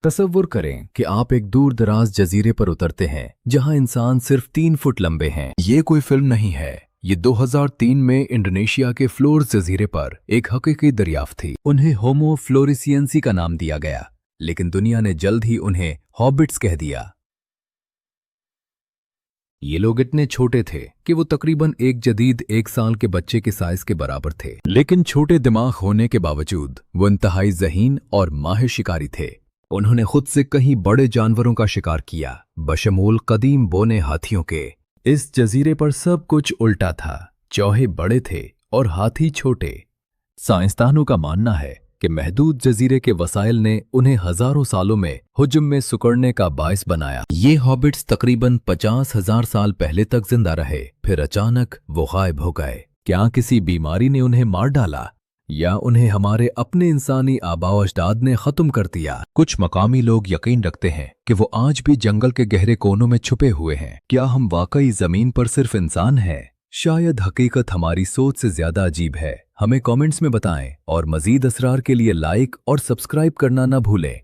तसव्वुर करें कि आप एक दूर दराज जजीरे पर उतरते हैं जहां इंसान सिर्फ 3 फुट लंबे हैं। ये कोई फिल्म नहीं है, ये 2003 में इंडोनेशिया के फ्लोर्स जजीरे पर एक हकीकी दरियाफ्त थी। उन्हें होमो फ्लोरिसियंसी का नाम दिया गया, लेकिन दुनिया ने जल्द ही उन्हें हॉबिट्स कह दिया। ये लोग इतने छोटे थे कि वो तकरीबन एक साल के बच्चे के साइज के बराबर थे, लेकिन छोटे दिमाग होने के बावजूद वो इंतहाई ज़हीन और माहिर शिकारी थे। उन्होंने खुद से कहीं बड़े जानवरों का शिकार किया, बशमूल कदीम बोने हाथियों के। इस जजीरे पर सब कुछ उल्टा था, चौहे बड़े थे और हाथी छोटे। साइंसदानों का मानना है कि महदूद जजीरे के वसाइल ने उन्हें हजारों सालों में हुज्म में सुकड़ने का बायस बनाया। ये हॉबिट्स तकरीबन 50,000 साल पहले तक जिंदा रहे, फिर अचानक वो गायब हो गए। क्या किसी बीमारी ने उन्हें मार डाला या उन्हें हमारे अपने इंसानी आबाओ अजदाद ने खत्म कर दिया? कुछ मकामी लोग यकीन रखते हैं कि वो आज भी जंगल के गहरे कोनों में छुपे हुए हैं। क्या हम वाकई जमीन पर सिर्फ इंसान हैं? शायद हकीकत हमारी सोच से ज्यादा अजीब है। हमें कमेंट्स में बताएं और मजीद असरार के लिए लाइक और सब्सक्राइब करना न भूलें।